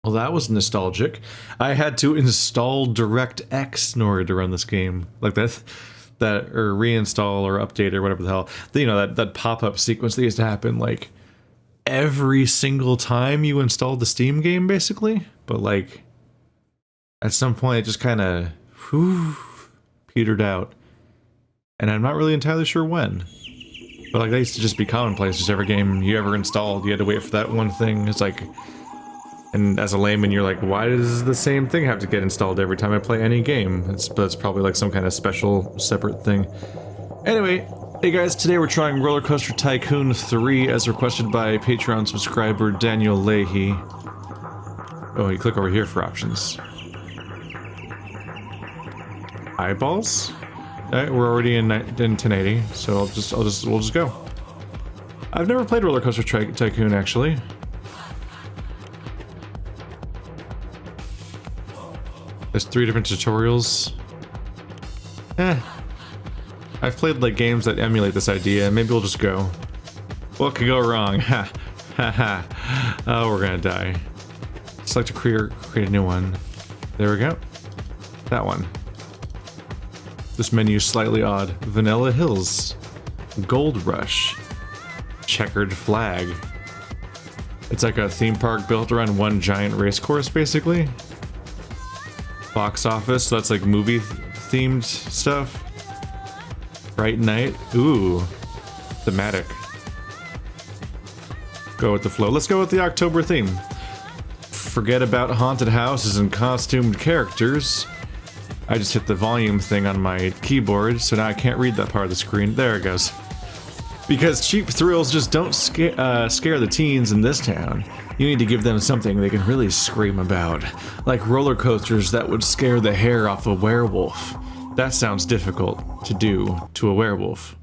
Well, that was nostalgic. I had to install DirectX in order to run this game. Like that or reinstall or update or whatever the hell. You know, that pop-up sequence that used to happen like every single time you installed the Steam game, basically. But like at some point it just kind of petered out. And I'm not really entirely sure when. But like that used to just be commonplace. Just every game you ever installed, you had to wait for that one thing. It's like, and as a layman, you're like, why does the same thing have to get installed every time I play any game? That's probably like some kind of special, separate thing. Anyway, hey guys, today we're trying RollerCoaster Tycoon 3 as requested by Patreon subscriber Daniel Leahy. Oh, you click over here for options. Eyeballs? Alright, we're already in 1080, so we'll just go. I've never played RollerCoaster Tycoon actually. There's 3 different tutorials. I've played like games that emulate this idea. Maybe we'll just go. What could go wrong? Ha ha ha. Oh, we're gonna die. Select to create a new one. There we go. That one. This menu is slightly odd. Vanilla Hills. Gold Rush. Checkered Flag. It's like a theme park built around one giant race course, basically. Box office, so that's like movie themed stuff. Bright Night. Ooh. Thematic. Go with the flow. Let's go with the October theme. Forget about haunted houses and costumed characters. I just hit the volume thing on my keyboard, so now I can't read that part of the screen. There it goes. Because cheap thrills just don't scare the teens in this town. You need to give them something they can really scream about. Like roller coasters that would scare the hair off a werewolf. That sounds difficult to do to a werewolf.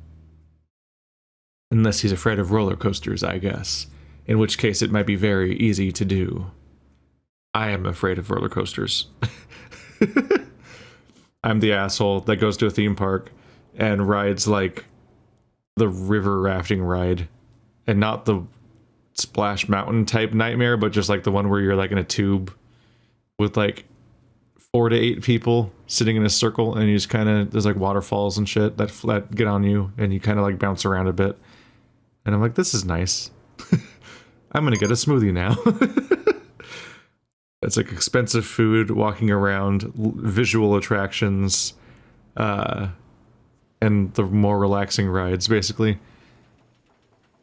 Unless he's afraid of roller coasters, I guess. In which case it might be very easy to do. I am afraid of roller coasters. I'm the asshole that goes to a theme park and rides like the river rafting ride. And not the Splash Mountain type nightmare, but just like the one where you're like in a tube with like 4 to 8 people sitting in a circle, and you just kind of, there's like waterfalls and shit that get on you, and you kind of like bounce around a bit. And I'm like, this is nice. I'm gonna get a smoothie now. It's like expensive food, walking around, visual attractions, and the more relaxing rides, basically.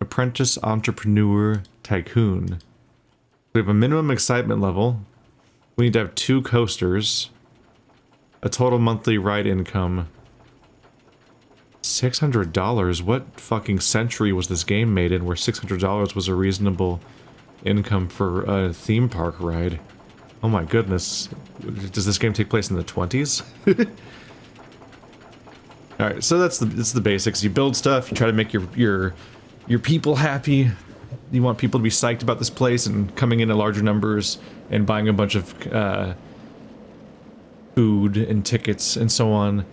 Apprentice Entrepreneur Tycoon. We have a minimum excitement level. We need to have 2 coasters. A total monthly ride income. $600? What fucking century was this game made in where $600 was a reasonable income for a theme park ride? Oh my goodness. Does this game take place in the 20s? Alright, so that's the basics. You build stuff, you try to make your people happy. You want people to be psyched about this place and coming in larger numbers and buying a bunch of food and tickets and so on.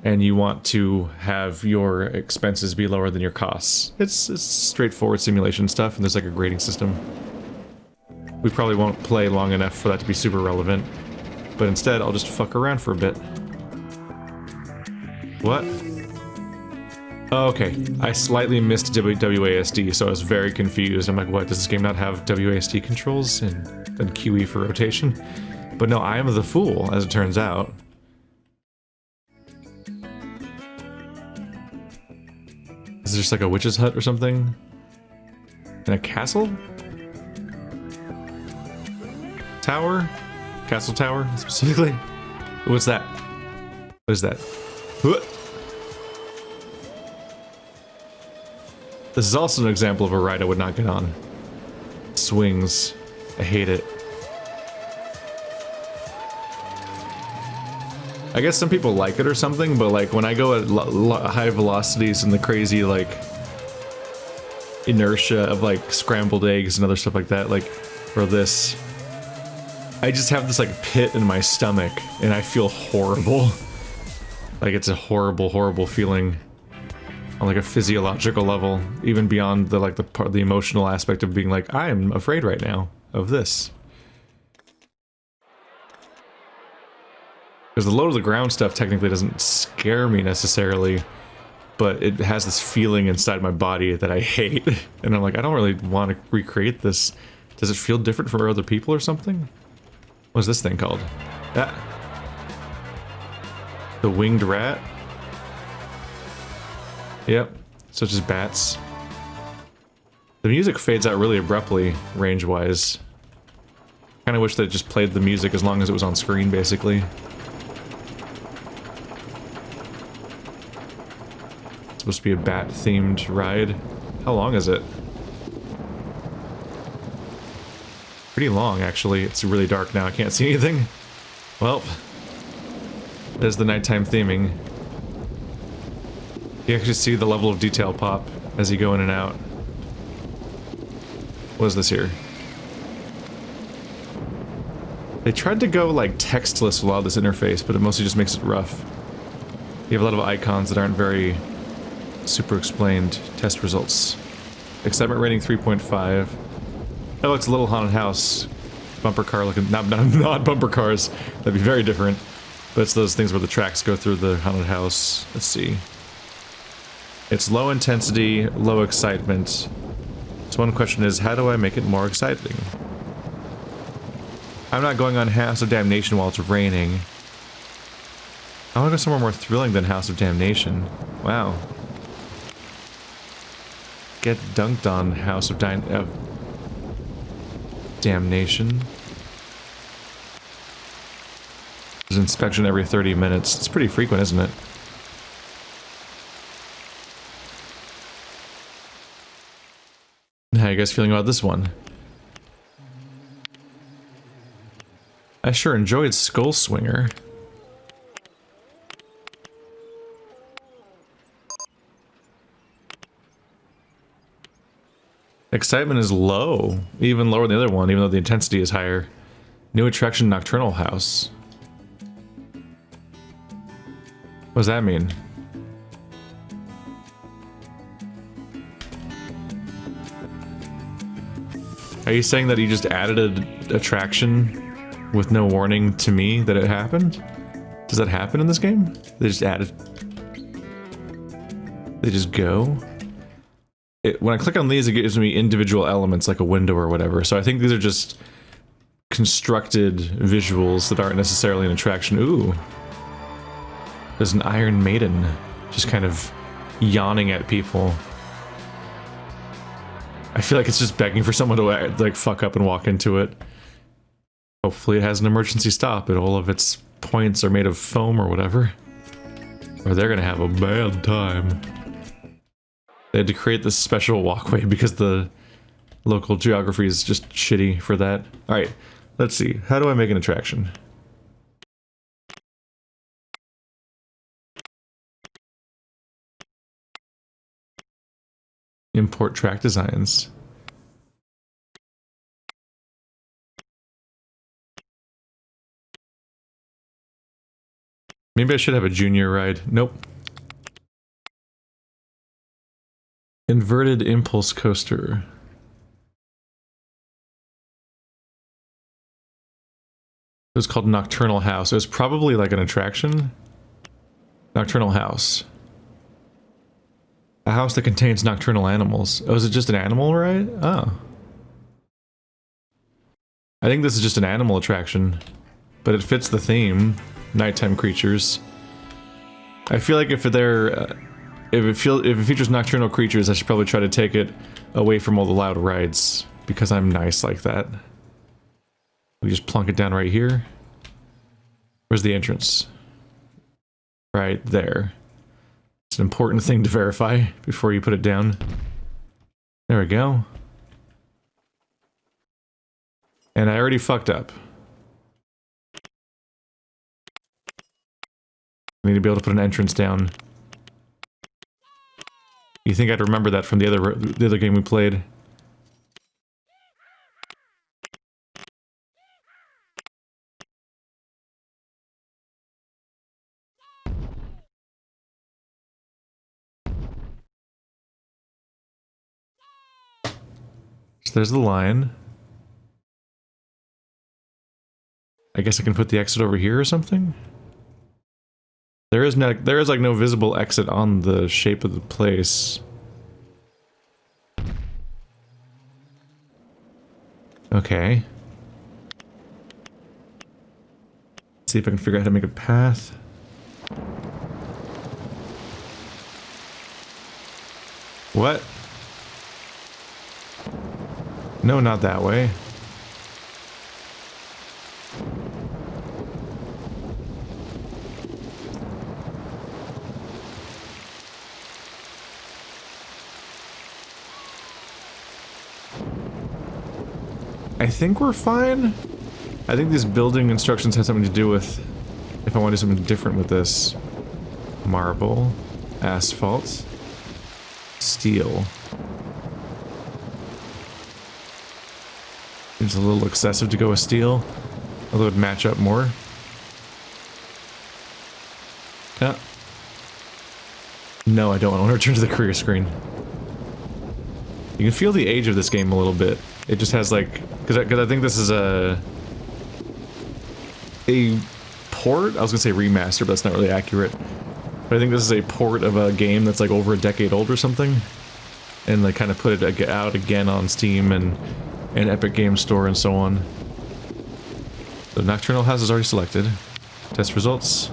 And you want to have your expenses be lower than your costs. It's straightforward simulation stuff, and there's like a grading system. We probably won't play long enough for that to be super relevant, but instead I'll just fuck around for a bit. What? Oh, okay, I slightly missed WASD, so I was very confused. I'm like, what, does this game not have WASD controls and then QE for rotation? But no, I am the fool, as it turns out. Is there just like a witch's hut or something? In a castle? Tower? Castle tower, specifically? What's that? What is that? This is also an example of a ride I would not get on. Swings. I hate it. I guess some people like it or something, but like when I go at high velocities and the crazy like inertia of like scrambled eggs and other stuff like that, like for this, I just have this like pit in my stomach and I feel horrible. Like it's a horrible, horrible feeling on like a physiological level, even beyond the like the emotional aspect of being like, I am afraid right now of this. Because the low to the ground stuff technically doesn't scare me necessarily, but it has this feeling inside my body that I hate. And I'm like, I don't really want to recreate this. Does it feel different for other people or something? What's this thing called? Ah. The winged rat? Yep, such as bats. The music fades out really abruptly, range-wise. Kinda wish they just played the music as long as it was on screen, basically. It's supposed to be a bat-themed ride. How long is it? Pretty long, actually. It's really dark now, I can't see anything. Well, there's the nighttime theming. You actually see the level of detail pop as you go in and out. What is this here? They tried to go like textless with a lot of this interface, but it mostly just makes it rough. You have a lot of icons that aren't very super explained. Test results. Excitement rating 3.5. Oh, it's a little haunted house. Bumper car looking, not bumper cars. That'd be very different. But it's those things where the tracks go through the haunted house. Let's see. It's low intensity, low excitement. So one question is, how do I make it more exciting? I'm not going on House of Damnation while it's raining. I want to go somewhere more thrilling than House of Damnation. Wow. Get dunked on House of Damnation. There's inspection every 30 minutes. It's pretty frequent, isn't it? How are you guys feeling about this one? I sure enjoyed Skull Swinger. Excitement is low, even lower than the other one, even though the intensity is higher. New attraction, Nocturnal House. What does that mean? Are you saying that you just added an attraction with no warning to me that it happened? Does that happen in this game? They just added... They just go? When I click on these, it gives me individual elements like a window or whatever, so I think these are just constructed visuals that aren't necessarily an attraction. Ooh. There's an Iron Maiden just kind of yawning at people. I feel like it's just begging for someone to like fuck up and walk into it. Hopefully it has an emergency stop and all of its points are made of foam or whatever. Or they're gonna have a bad time. They had to create this special walkway because the local geography is just shitty for that. Alright, let's see. How do I make an attraction? Import track designs. Maybe I should have a junior ride. Nope. Inverted impulse coaster. It was called Nocturnal House. It was probably like an attraction. Nocturnal House. A house that contains nocturnal animals. Oh, is it just an animal ride? Oh. I think this is just an animal attraction, but it fits the theme. Nighttime creatures. I feel like if they're... if it features nocturnal creatures, I should probably try to take it away from all the loud rides, because I'm nice like that. We just plunk it down right here. Where's the entrance? Right there. It's an important thing to verify before you put it down. There we go. And I already fucked up. I need to be able to put an entrance down. You think I'd remember that from the other game we played? So there's the line. I guess I can put the exit over here or something? There is like no visible exit on the shape of the place. Okay. Let's see if I can figure out how to make a path. What? No, not that way. I think we're fine. I think these building instructions have something to do with if I want to do something different with this. Marble, asphalt, steel. Seems a little excessive to go with steel, although it would match up more. Yeah. No, I don't want to return to the career screen. You can feel the age of this game a little bit. It just has like, because I think this is a port. I was gonna say remaster, but that's not really accurate. But I think this is a port of a game that's like over a decade old or something, and they kind of put it out again on Steam and Epic Games Store and so on. The nocturnal house is already selected. Test results.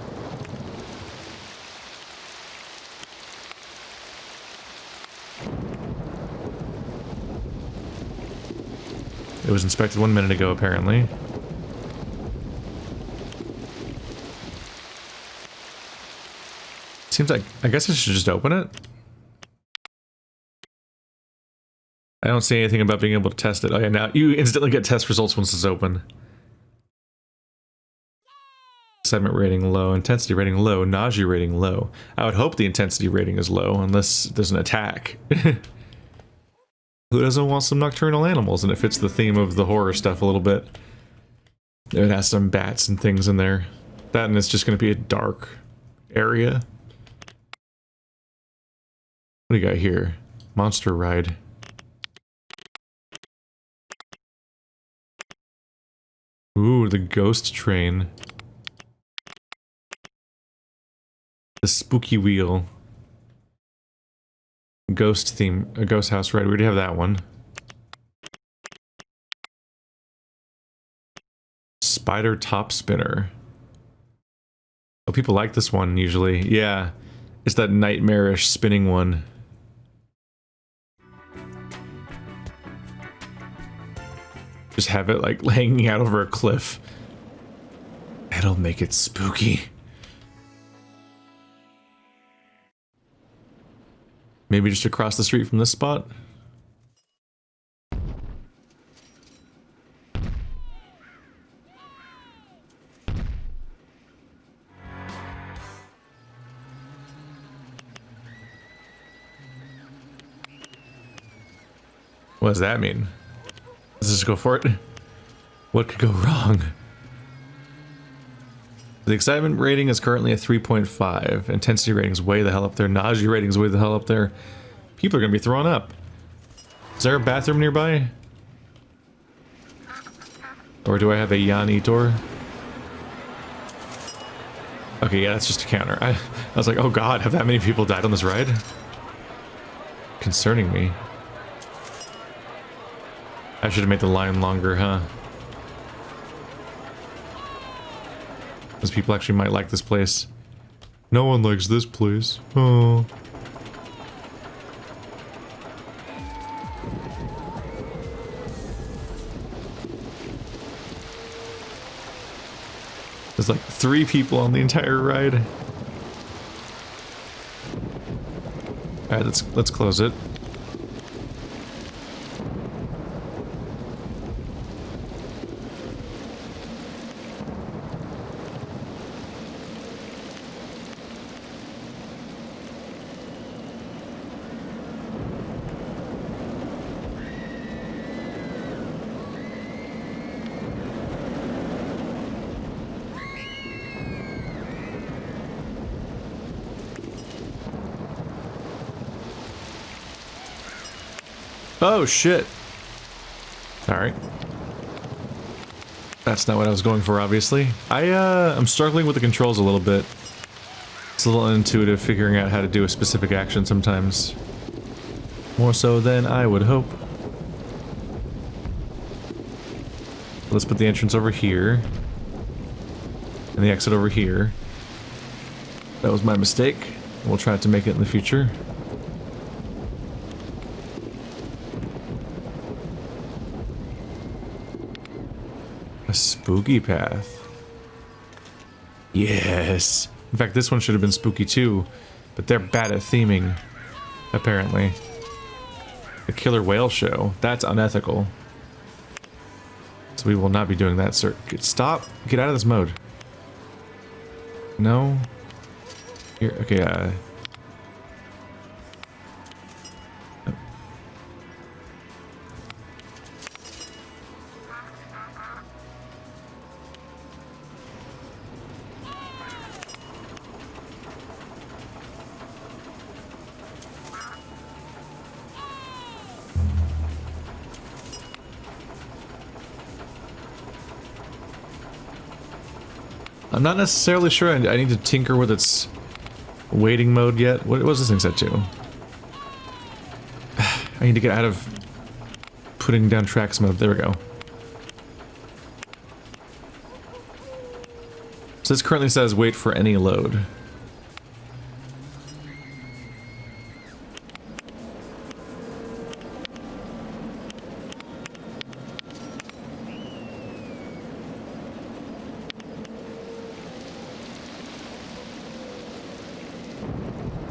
It was inspected 1 minute ago, apparently. Seems like, I guess I should just open it. I don't see anything about being able to test it. Oh yeah, now you instantly get test results once it's open. Excitement rating low, intensity rating low, nausea rating low. I would hope the intensity rating is low, unless there's an attack. Who doesn't want some nocturnal animals? And it fits the theme of the horror stuff a little bit. It has some bats and things in there. That, and it's just going to be a dark area. What do you got here? Monster ride. Ooh, the ghost train. The spooky wheel. Ghost theme, a ghost house ride. We already have that one. Spider top spinner. Oh, people like this one usually. Yeah, it's that nightmarish spinning one. Just have it like hanging out over a cliff. That'll make it spooky. Maybe just across the street from this spot? What does that mean? Let's just go for it. What could go wrong? The excitement rating is currently at 3.5. Intensity rating is way the hell up there. Nausea rating is way the hell up there. People are gonna be throwing up. Is there a bathroom nearby? Or do I have a Yanni door? Okay, yeah, that's just a counter. I was like, oh god, have that many people died on this ride? Concerning me. I should have made the line longer, huh? Because people actually might like this place. No one likes this place. Oh. There's like 3 people on the entire ride. Alright, let's close it. Oh shit. Alright. That's not what I was going for, obviously. I'm struggling with the controls a little bit. It's a little unintuitive figuring out how to do a specific action sometimes. More so than I would hope. Let's put the entrance over here. And the exit over here. That was my mistake. We'll try to make it in the future. A spooky path. Yes. In fact, this one should have been spooky too, but they're bad at theming, apparently. The killer whale show. That's unethical. So we will not be doing that, sir. Stop! Get out of this mode. No. Here, okay, I'm not necessarily sure I need to tinker with its waiting mode yet. What was this thing set to? I need to get out of putting down tracks mode. There we go. So this currently says wait for any load.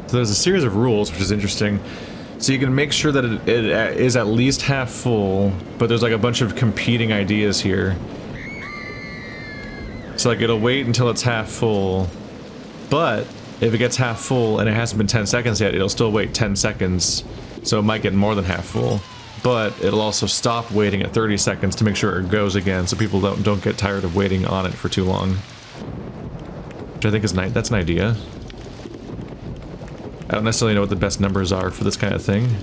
So there's a series of rules, which is interesting. So you can make sure that it is at least half full, but there's like a bunch of competing ideas here. So like it'll wait until it's half full, but if it gets half full and it hasn't been 10 seconds yet, it'll still wait 10 seconds. So it might get more than half full, but it'll also stop waiting at 30 seconds to make sure it goes again, so people don't get tired of waiting on it for too long. Which I think is nice. That's an idea. I don't necessarily know what the best numbers are for this kind of thing.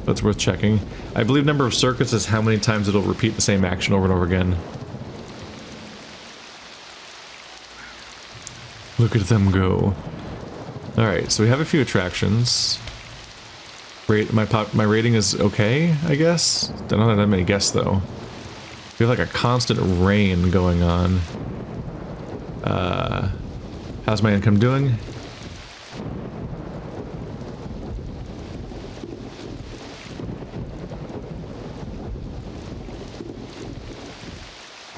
But it's worth checking. I believe number of circuits is how many times it'll repeat the same action over and over again. Look at them go. Alright, so we have a few attractions. My rating is okay, I guess? I don't have that many guests, though. We have like a constant rain going on. How's my income doing?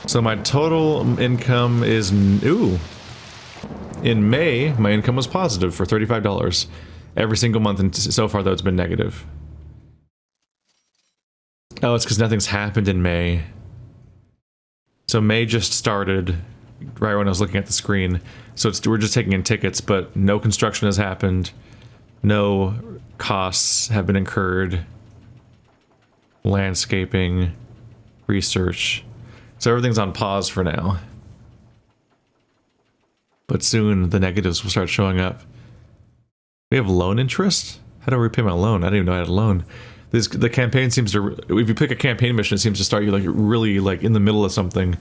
So my total income is, ooh. In May, my income was positive for $35 every single month, and so far though it's been negative. Oh, it's because nothing's happened in May. So May just started right when I was looking at the screen. So we're just taking in tickets, but no construction has happened. No costs have been incurred. Landscaping, research. So everything's on pause for now. But soon the negatives will start showing up. We have loan interest? How do I repay my loan? I didn't even know I had a loan. The campaign seems to, if you pick a campaign mission, it seems to start you like really like in the middle of something.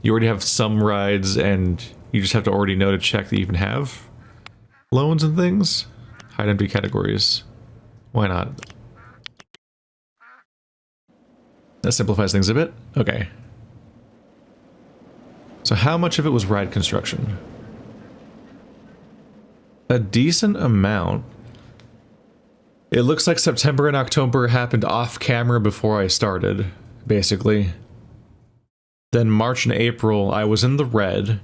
You already have some rides, and you just have to already know to check that you even have loans and things. Hide empty categories. Why not? That simplifies things a bit. Okay. So how much of it was ride construction? A decent amount. It looks like September and October happened off camera before I started, basically. Then March and April, I was in the red,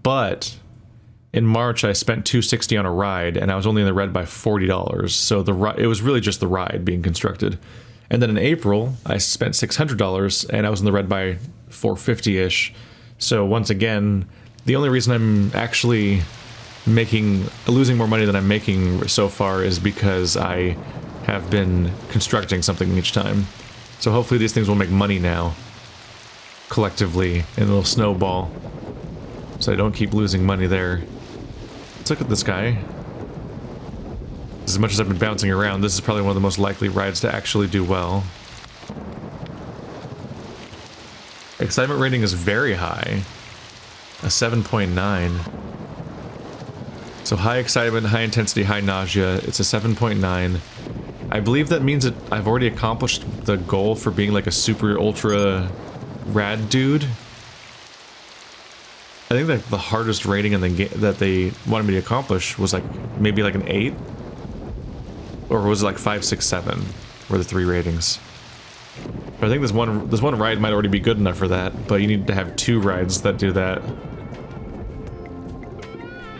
but in March I spent $260 on a ride, and I was only in the red by $40. So it was really just the ride being constructed. And then in April, I spent $600, and I was in the red by $450-ish. So once again, the only reason I'm actually losing more money than I'm making so far is because I have been constructing something each time. So hopefully these things will make money now, collectively, and it'll snowball, so I don't keep losing money there. Let's look at this guy. As much as I've been bouncing around, this is probably one of the most likely rides to actually do well. Excitement rating is very high. A 7.9. So high excitement, high intensity, high nausea. It's a 7.9. I believe that means that I've already accomplished the goal for being like a super ultra rad dude. I think that the hardest rating in the game that they wanted me to accomplish was like maybe like an 8, or was it like 5, 6, 7 were the 3 ratings. But I think this one ride might already be good enough for that, but you need to have 2 rides that do that.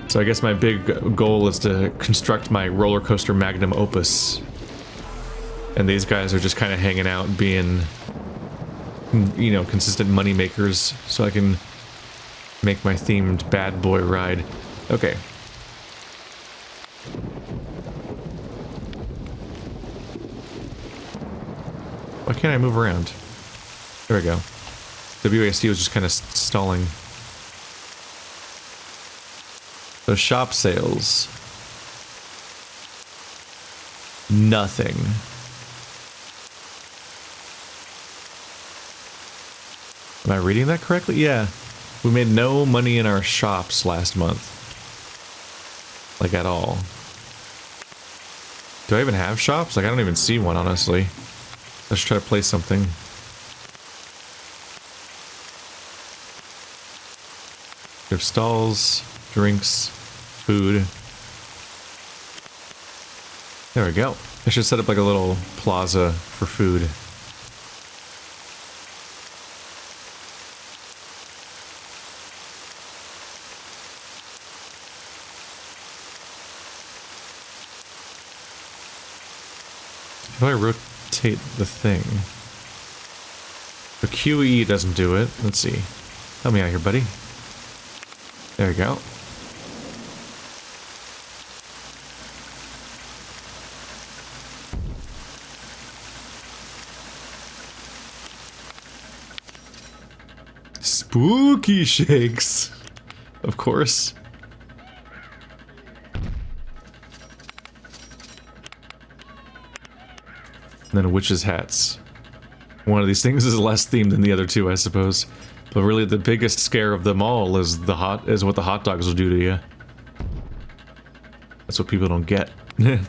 So I guess my big goal is to construct my roller coaster magnum opus. And these guys are just kind of hanging out, being, you know, consistent money makers, so I can make my themed bad boy ride. Okay. Why can't I move around? There we go. WASD was just kind of stalling. So shop sales. Nothing. Am I reading that correctly? Yeah. We made no money in our shops last month. Like at all. Do I even have shops? Like I don't even see one, honestly. Let's try to place something. We have stalls, drinks, food. There we go. I should set up like a little plaza for food. How do I rotate the thing? The QE doesn't do it. Let's see. Help me out here, buddy. There we go. Spooky shakes. Of course. And then witches' hats. One of these things is less themed than the other two, I suppose. But really the biggest scare of them all is what the hot dogs will do to you. That's what people don't get. There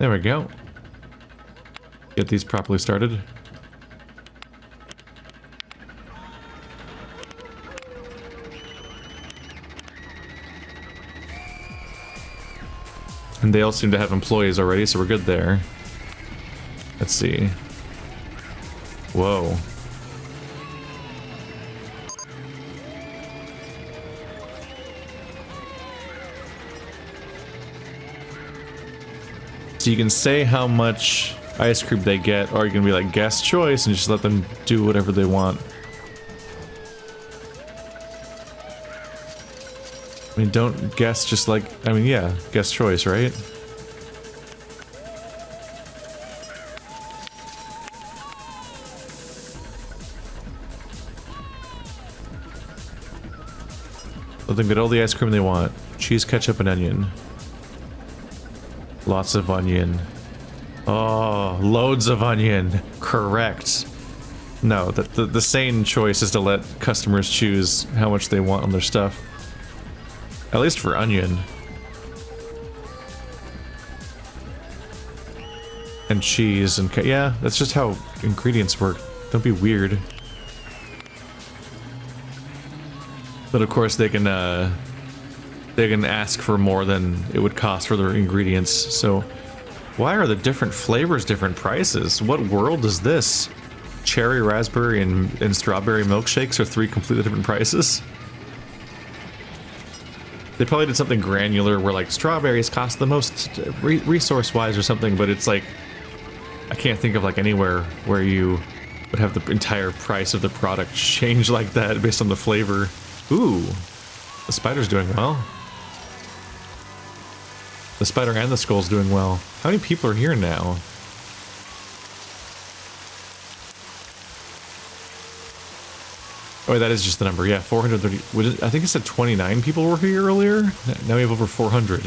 we go. Get these properly started. And they all seem to have employees already, so we're good there. Let's see. Whoa. So you can say how much ice cream they get, or you can be like guest choice and just let them do whatever they want. I mean, don't guess just like, I mean, yeah, guest choice, right? Let them get all the ice cream they want. Cheese, ketchup, and onion. Lots of onion. Oh, loads of onion. Correct. No, the sane choice is to let customers choose how much they want on their stuff. At least for onion. And cheese and yeah, that's just how ingredients work. Don't be weird. But of course they can ask for more than it would cost for their ingredients, so why are the different flavors different prices? What world is this? Cherry, raspberry, and strawberry milkshakes are 3 completely different prices? They probably did something granular where like strawberries cost the most resource-wise or something, but it's like I can't think of like anywhere where you would have the entire price of the product change like that based on the flavor. Ooh, the spider's doing well. The spider and the skull's doing well. How many people are here now? Oh, that is just the number. Yeah, 430. I think it said 29 people were here earlier. Now we have over 400.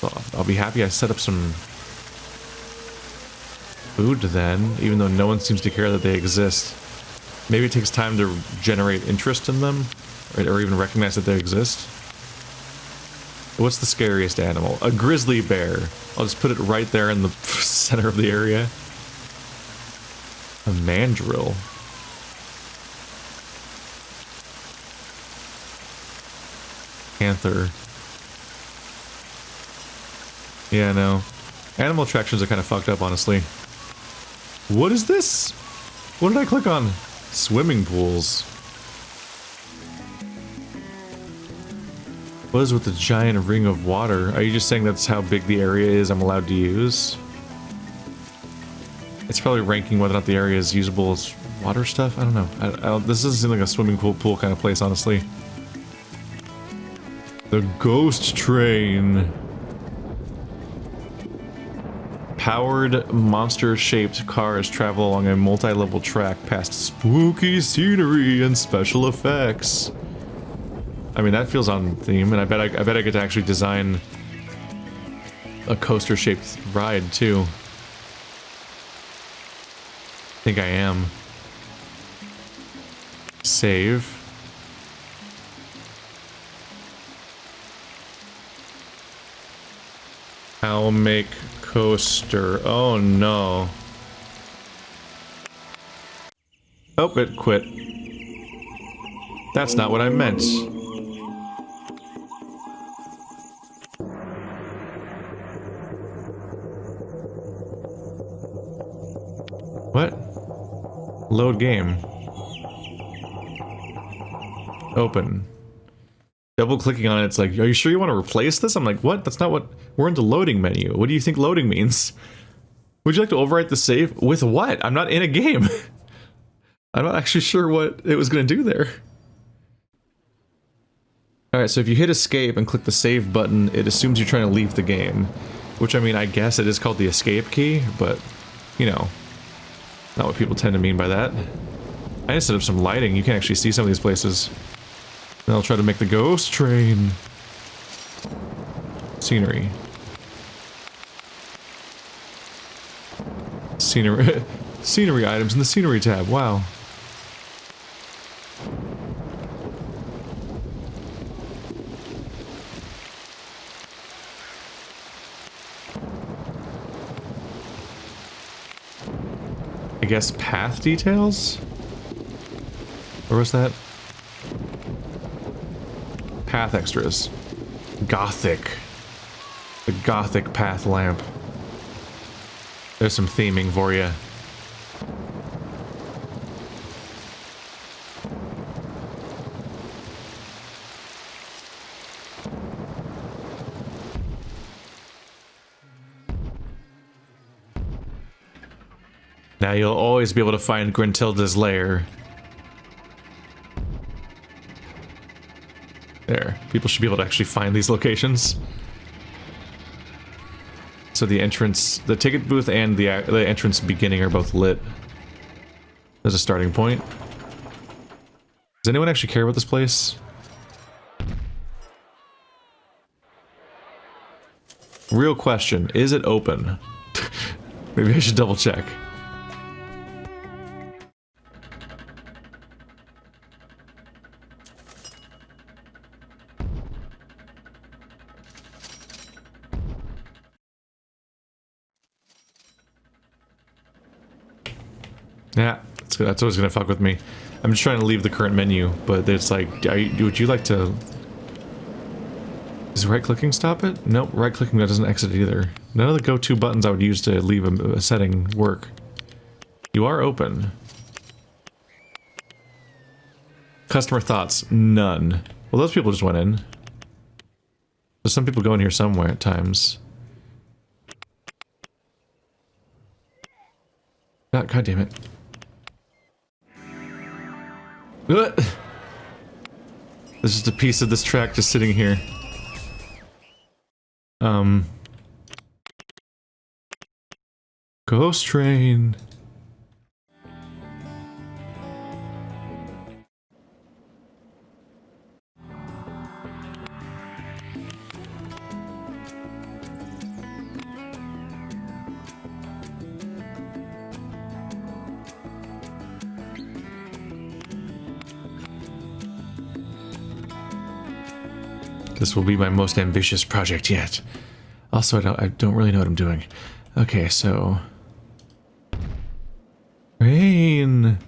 Well, I'll be happy I set up some food then, even though no one seems to care that they exist. Maybe it takes time to generate interest in them, or even recognize that they exist. What's the scariest animal? A grizzly bear. I'll just put it right there in the center of the area. A mandrill. Panther. Yeah, no. Animal attractions are kind of fucked up, honestly. What is this? What did I click on? Swimming pools. What is with the giant ring of water? Are you just saying that's how big the area is I'm allowed to use? It's probably ranking whether or not the area is usable as water stuff? I don't know. This doesn't seem like a swimming pool kind of place, honestly. The ghost train. Powered, monster-shaped cars travel along a multi-level track past spooky scenery and special effects. I mean, that feels on theme, and I bet I get to actually design a coaster-shaped ride too. I think I am. Save. I'll make coaster. Oh no. Oh, it quit. That's not what I meant. What? Load game. Open. Double clicking on it, it's like, are you sure you want to replace this? I'm like, what? That's not what... We're in the loading menu. What do you think loading means? Would you like to overwrite the save? With what? I'm not in a game. I'm not actually sure what it was going to do there. Alright, so if you hit escape and click the save button, it assumes you're trying to leave the game. Which, I mean, I guess it is called the escape key, but, you know, not what people tend to mean by that. I just set up some lighting. You can actually see some of these places. And I'll try to make the ghost train. Scenery. Scenery. Scenery items in the scenery tab. Wow. I guess path details? Or was that? Path extras. Gothic. The Gothic path lamp. There's some theming for you. Now you'll always be able to find Gruntilda's lair. There. People should be able to actually find these locations. So the entrance, the ticket booth and the entrance beginning are both lit. There's a starting point. Does anyone actually care about this place? Real question, is it open? Maybe I should double check. Yeah, that's always gonna fuck with me. I'm just trying to leave the current menu, but it's like, would you like to... Does right-clicking stop it? Nope, right-clicking that doesn't exit it either. None of the go-to buttons I would use to leave a setting work. You are open. Customer thoughts, none. Well, those people just went in. But some people go in here somewhere at times. God damn it. There's just a piece of this track just sitting here. Ghost train. This will be my most ambitious project yet. Also, I don't really know what I'm doing. Okay, so... Rain!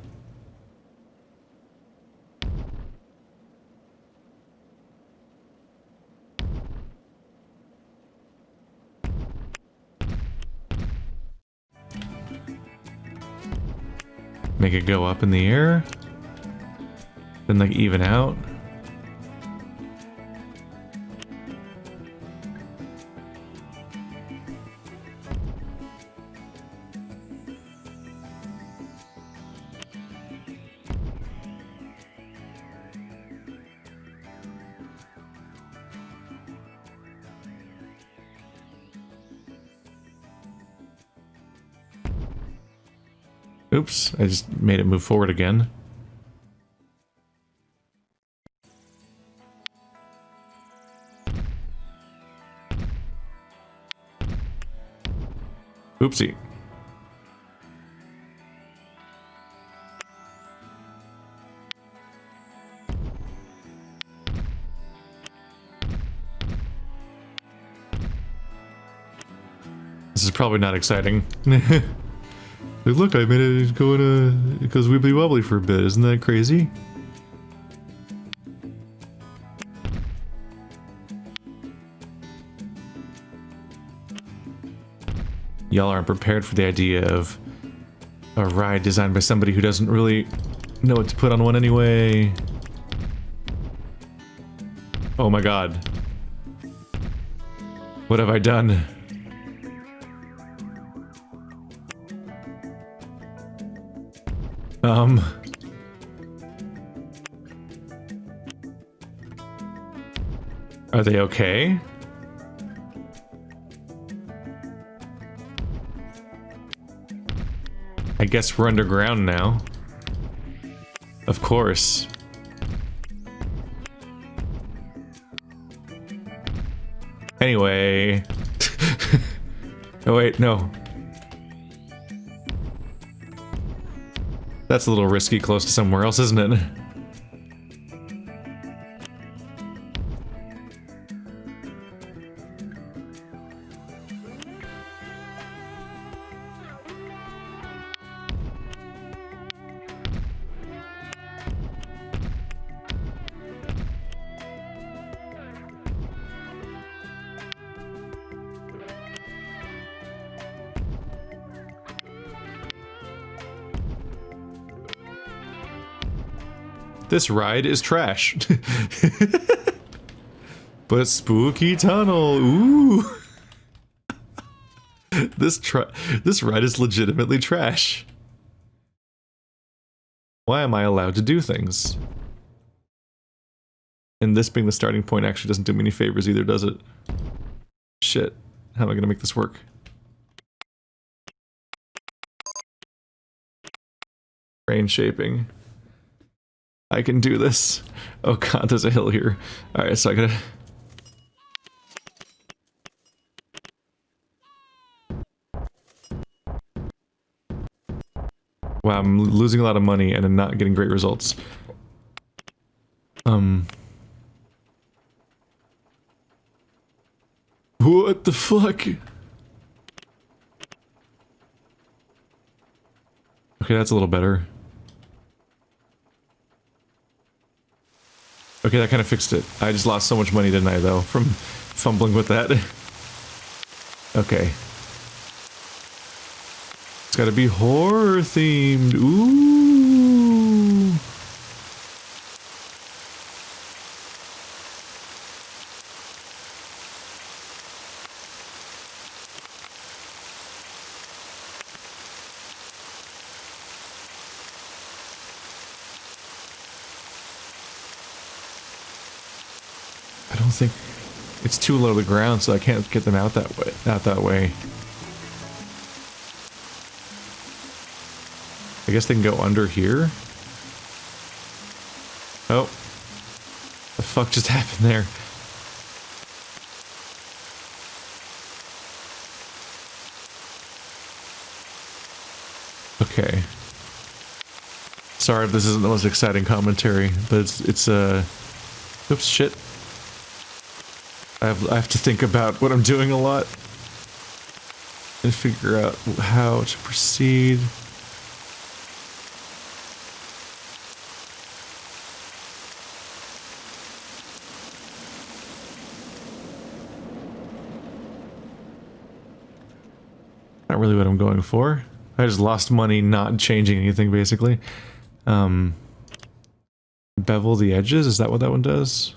Make it go up in the air? Then like even out? Oops, I just made it move forward again. Oopsie. This is probably not exciting. Like, look, I made it go it goes wibbly wobbly for a bit. Isn't that crazy? Y'all aren't prepared for the idea of a ride designed by somebody who doesn't really know what to put on one anyway. Oh my god. What have I done? Are they okay? I guess we're underground now. Of course. Anyway. Oh wait, no. That's a little risky close to somewhere else, isn't it? This ride is trash. But spooky tunnel, ooh. This ride is legitimately trash. Why am I allowed to do things? And this being the starting point actually doesn't do me any favors either, does it? Shit. How am I gonna make this work? Rain shaping. I can do this. Oh god, there's a hill here. Alright, so I gotta... Wow, I'm losing a lot of money and I'm not getting great results. What the fuck? Okay, that's a little better. Okay, that kind of fixed it. I just lost so much money, didn't I, though, from fumbling with that. Okay. It's gotta be horror-themed. Ooh! I don't think it's too low to the ground, so I can't get them out that way. Not that way. I guess they can go under here. Oh. The fuck just happened there? Okay. Sorry if this isn't the most exciting commentary, but it's oops, shit. I have to think about what I'm doing a lot and figure out how to proceed. Not really what I'm going for. I just lost money not changing anything, basically. Bevel the edges? Is that what that one does?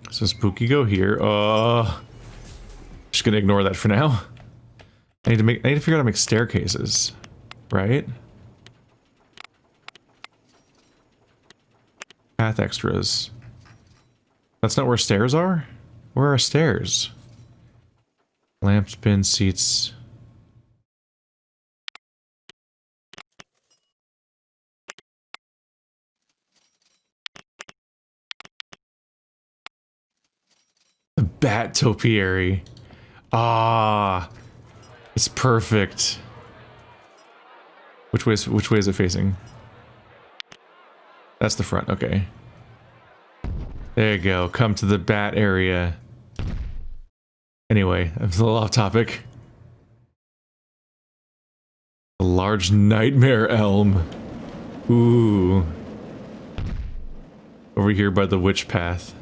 So spooky go here. Just gonna ignore that for now. I need to figure out how to make staircases, right? Path extras. That's not where stairs are? Where are stairs? Lamps, bin, seats. The bat topiary. Ah, it's perfect. Which way is it facing? That's the front, okay. There you go, come to the bat area. Anyway, I'm a little off topic. A large nightmare elm. Ooh. Over here by the witch path.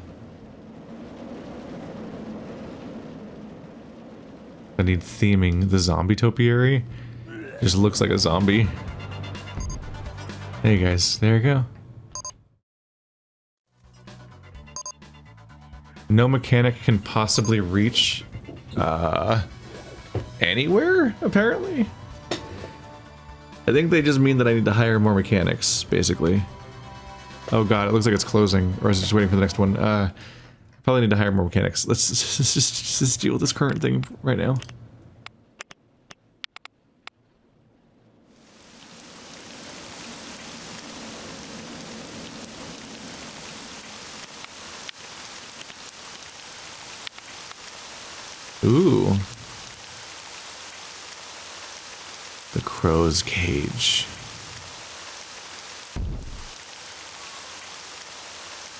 I need theming. The zombie topiary just looks like a zombie. Hey guys, there you go. No mechanic can possibly reach anywhere, apparently. I think they just mean that I need to hire more mechanics, basically. Oh god, it looks like it's closing, or is it just waiting for the next one? Probably need to hire more mechanics. Let's just deal with this current thing right now. Ooh. The crow's cage.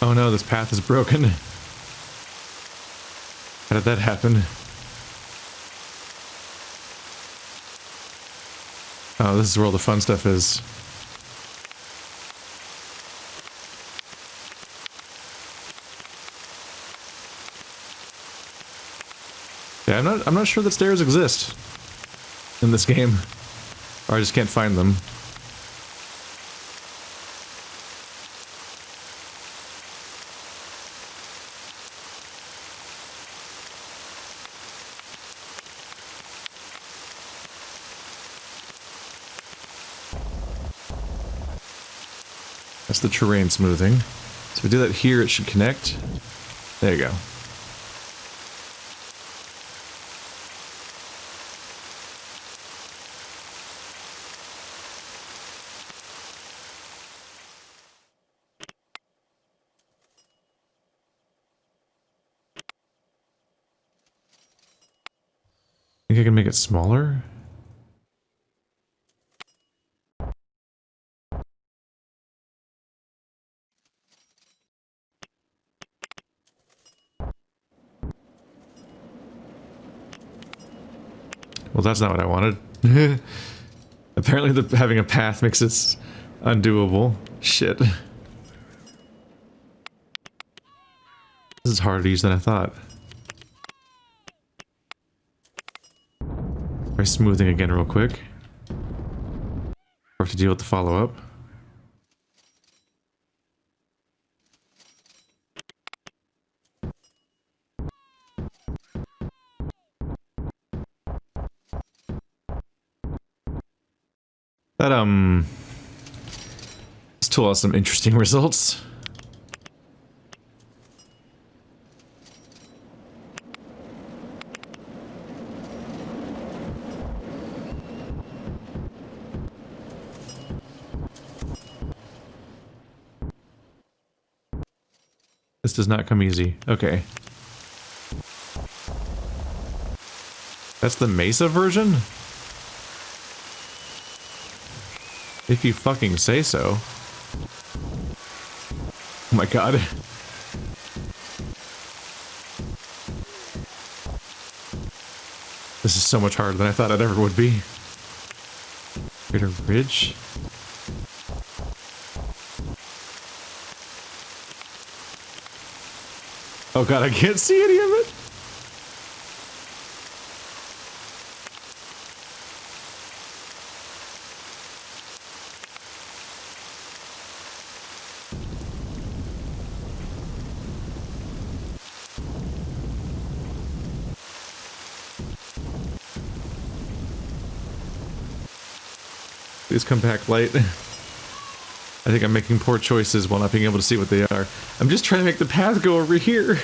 Oh no, this path is broken. How did that happen? Oh, this is where all the fun stuff is. Yeah, I'm not sure that stairs exist in this game. Or I just can't find them. That's the terrain smoothing. So if we do that here, it should connect. There you go. Think I can make it smaller? Well, that's not what I wanted. Apparently having a path makes it undoable. Shit. This is harder to use than I thought. Try smoothing again real quick. Or have to deal with the follow-up. That, this tool has some interesting results. This does not come easy. Okay. That's the Mesa version? If you fucking say so. Oh my god. This is so much harder than I thought it ever would be. Greater Ridge? Oh god, I can't see any of it! Please come back light. I think I'm making poor choices while not being able to see what they are. I'm just trying to make the path go over here.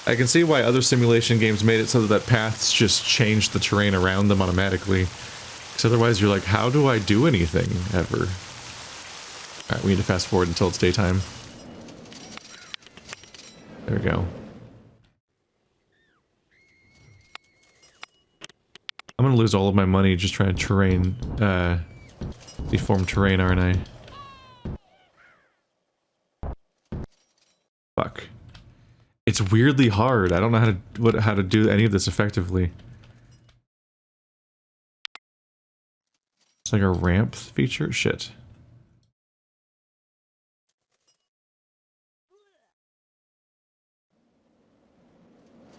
I can see why other simulation games made it so that paths just change the terrain around them automatically. Because otherwise you're like, how do I do anything ever? Alright, we need to fast forward until it's daytime. There we go. I'm gonna lose all of my money just trying to terrain, deform terrain, aren't I? Fuck. It's weirdly hard. I don't know how to do any of this effectively. It's like a ramp feature? Shit.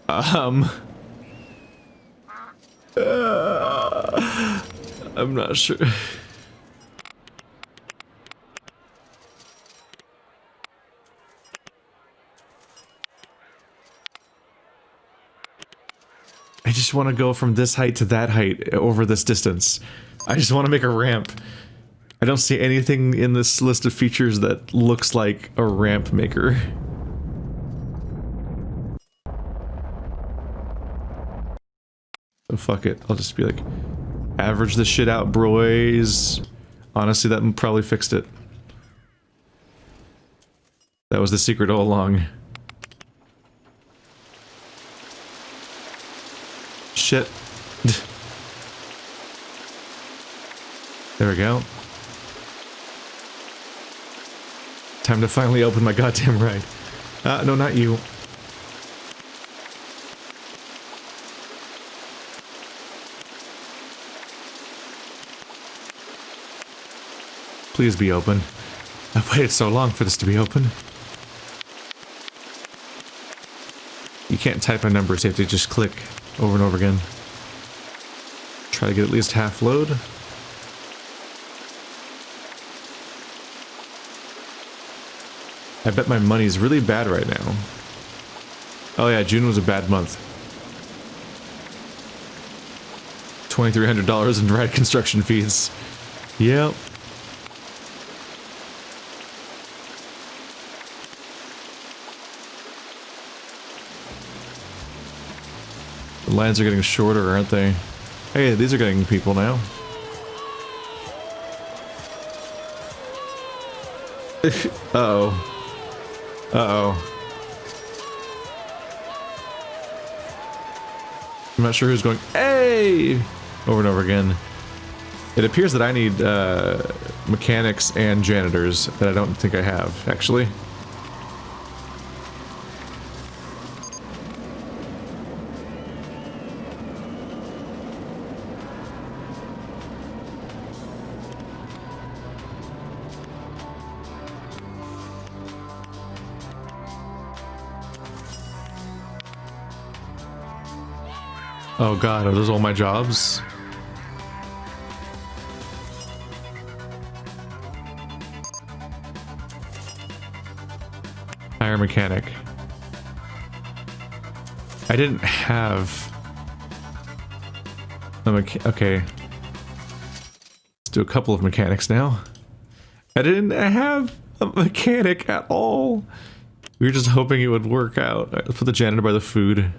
I'm not sure. I just want to go from this height to that height over this distance. I just want to make a ramp. I don't see anything in this list of features that looks like a ramp maker. So fuck it. I'll just be like, average this shit out, broys. Honestly, that probably fixed it. That was the secret all along. Shit. There we go. Time to finally open my goddamn ride. No, not you. Please be open. I've waited so long for this to be open. You can't type in numbers, you have to just click over and over again. Try to get at least half load. I bet my money's really bad right now. Oh yeah, June was a bad month. $2,300 in ride construction fees. Yep. The lines are getting shorter, aren't they? Hey, these are getting people now. Uh-oh. Uh-oh. I'm not sure who's going, hey! Over and over again. It appears that I need, mechanics and janitors that I don't think I have, actually. Oh god, are those all my jobs? Hire mechanic. I didn't have a okay. Let's do a couple of mechanics now. I didn't have a mechanic at all. We were just hoping it would work out. All right, let's put the janitor by the food.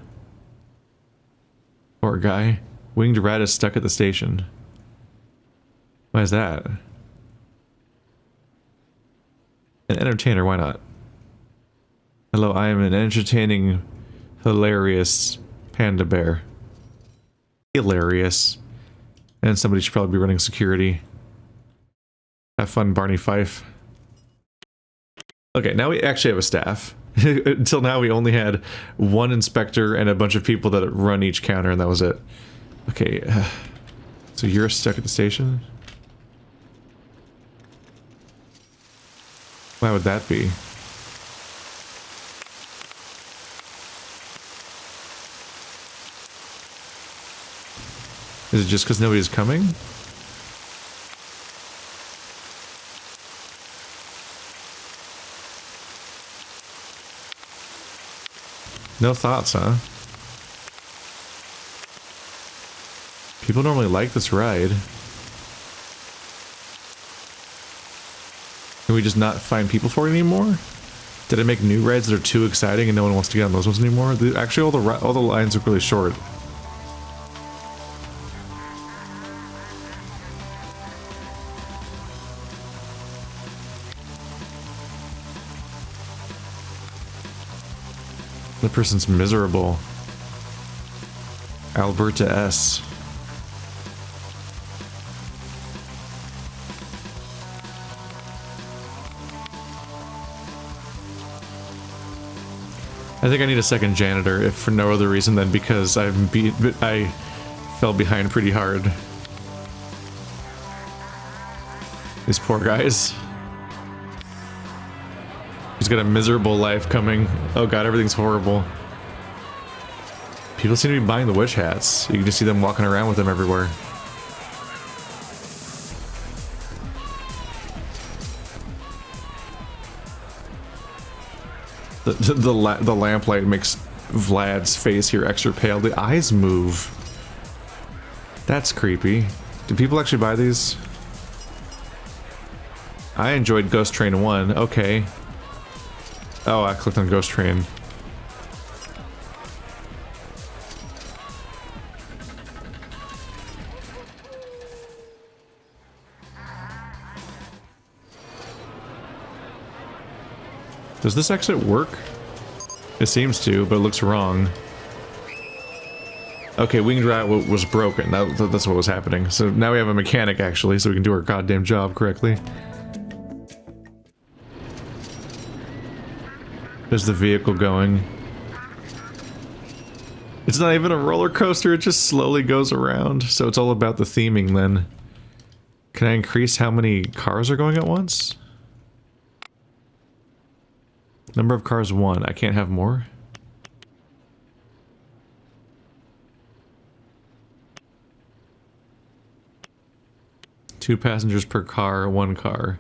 Poor guy. Winged rat is stuck at the station. Why is that? An entertainer, why not? Hello, I am an entertaining, hilarious panda bear. Hilarious. And somebody should probably be running security. Have fun, Barney Fife. Okay, now we actually have a staff. Until now we only had one inspector and a bunch of people that run each counter, and that was it. Okay, so you're stuck at the station? Why would that be? Is it just because nobody's coming? No thoughts, huh? People normally like this ride. Can we just not find people for it anymore? Did I make new rides that are too exciting and no one wants to get on those ones anymore? Actually, all the lines look really short. The person's miserable. Alberta S. I think I need a second janitor, if for no other reason than because I fell behind pretty hard. These poor guys. He's got a miserable life coming. Oh god, everything's horrible. People seem to be buying the witch hats. You can just see them walking around with them everywhere. The lamplight makes Vlad's face here extra pale. The eyes move. That's creepy. Do people actually buy these? I enjoyed Ghost Train 1. Okay. Oh, I clicked on Ghost Train. Does this exit work? It seems to, but it looks wrong. Okay, winged rat was broken. That's what was happening. So now we have a mechanic, actually, so we can do our goddamn job correctly. There's the vehicle going. It's not even a roller coaster, it just slowly goes around. So it's all about the theming then. Can I increase how many cars are going at once? Number of cars 1. I can't have more? Two passengers per car, 1 car.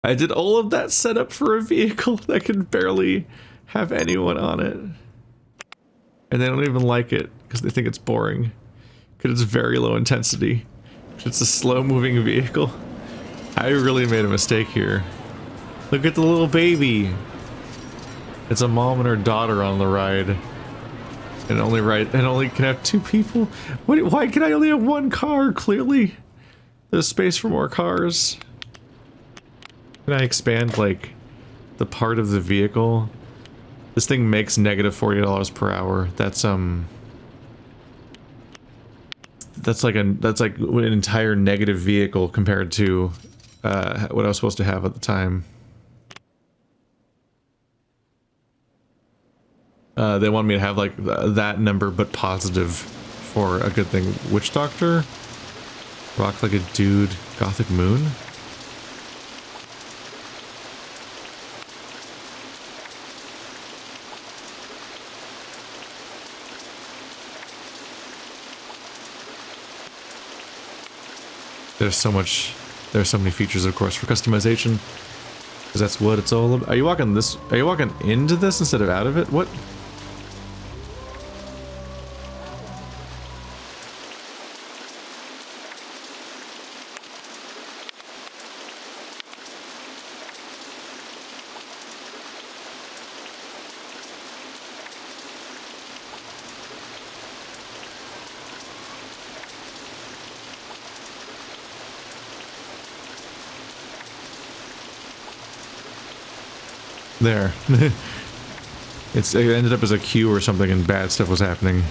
I did all of that setup for a vehicle that can barely have anyone on it. And they don't even like it because they think it's boring. Because it's very low intensity. It's a slow moving vehicle. I really made a mistake here. Look at the little baby. It's a mom and her daughter on the ride. And only can have 2 people. Why can I only have 1 car? Clearly there's space for more cars. Can I expand, like, the part of the vehicle? This thing makes negative $40 per hour. That's like an entire negative vehicle compared to what I was supposed to have at the time. They want me to have, like, that number, but positive for a good thing. Witch Doctor? Rock like a dude. Gothic Moon? There's so many features, of course, for customization. Because that's what it's all about. Are you walking into this instead of out of it? What? There. It ended up as a queue or something and bad stuff was happening.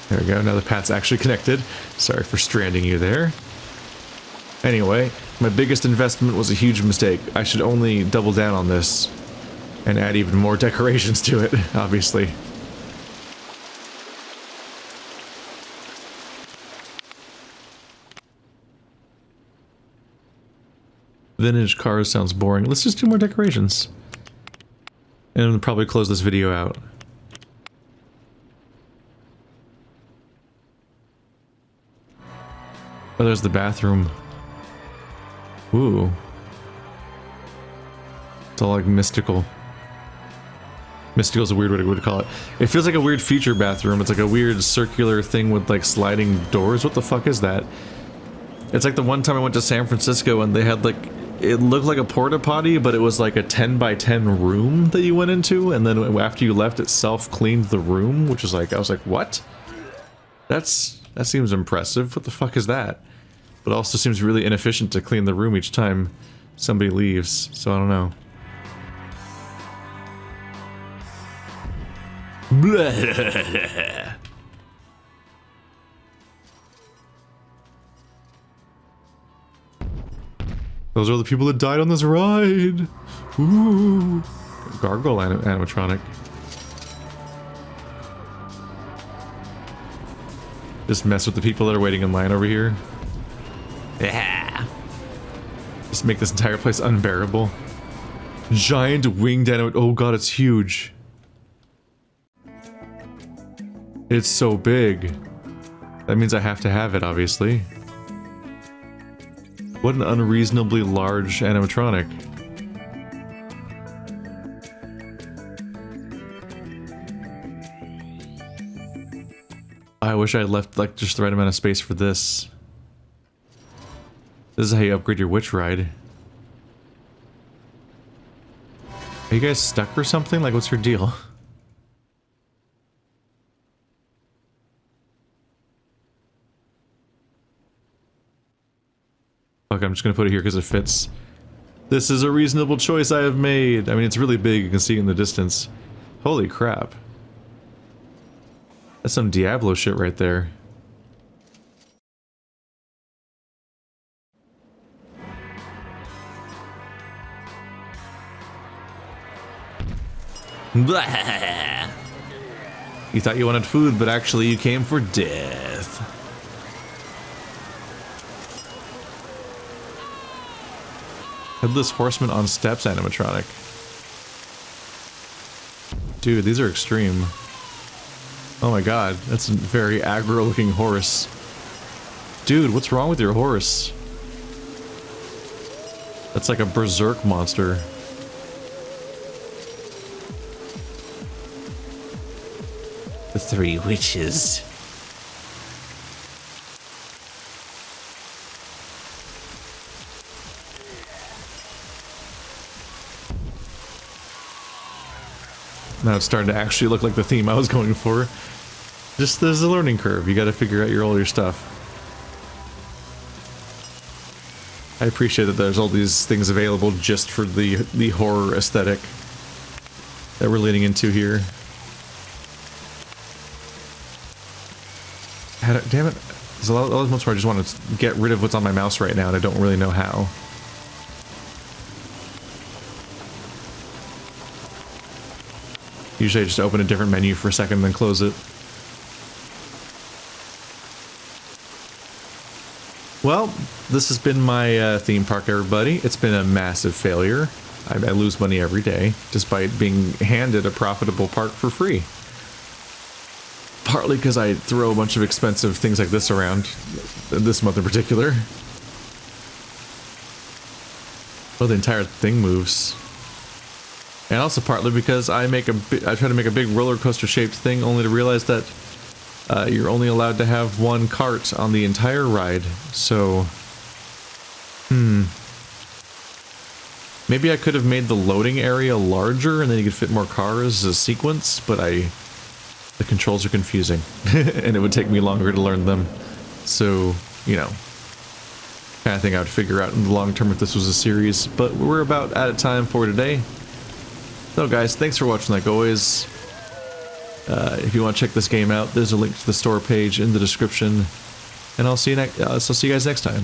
There we go, now the path's actually connected. Sorry for stranding you there. Anyway, my biggest investment was a huge mistake. I should only double down on this and add even more decorations to it, obviously. Vintage cars sounds boring. Let's just do more decorations. And then probably close this video out. Oh, there's the bathroom. Ooh. It's all like mystical. Mystical is a weird way to call it. It feels like a weird future bathroom. It's like a weird circular thing with like sliding doors. What the fuck is that? It's like the one time I went to San Francisco and they had like, it looked like a porta potty, but it was like a 10 by 10 room that you went into, and then after you left, it self-cleaned the room, which is like, I was like, what? That seems impressive. What the fuck is that? But also seems really inefficient to clean the room each time somebody leaves, so I don't know. Blah. Those are the people that died on this ride. Ooh. Gargoyle animatronic. Just mess with the people that are waiting in line over here. Yeah. Just make this entire place unbearable. Giant winged animatronic. Oh god, it's huge. It's so big. That means I have to have it, obviously. What an unreasonably large animatronic. I wish I had left like just the right amount of space for this. This is how you upgrade your witch ride. Are you guys stuck or something? Like, what's your deal? Okay, I'm just gonna put it here because it fits. This is a reasonable choice I have made. I mean, it's really big. You can see it in the distance. Holy crap. That's some Diablo shit right there. Blah. You thought you wanted food, but actually you came for death. Headless Horseman on Steps animatronic. Dude, these are extreme. Oh my god, that's a very aggro looking horse. Dude, what's wrong with your horse? That's like a berserk monster. The Three Witches. Now it's starting to actually look like the theme I was going for. Just there's a learning curve. You got to figure out all your stuff. I appreciate that there's all these things available just for the horror aesthetic that we're leaning into here. Damn it. There's a lot of moments where I just want to get rid of what's on my mouse right now and I don't really know how. Usually I just open a different menu for a second and then close it. Well, this has been my theme park, everybody. It's been a massive failure. I lose money every day, despite being handed a profitable park for free. Partly because I throw a bunch of expensive things like this around, this month in particular. Oh, the entire thing moves. And also partly because I try to make a big roller coaster shaped thing, only to realize that you're only allowed to have one cart on the entire ride. So, maybe I could have made the loading area larger and then you could fit more cars as a sequence, but the controls are confusing and it would take me longer to learn them. So, you know, kind of thing I would figure out in the long term if this was a series. But we're about out of time for today. So guys, thanks for watching like always. If you want to check this game out, there's a link to the store page in the description. And I'll see you guys next time.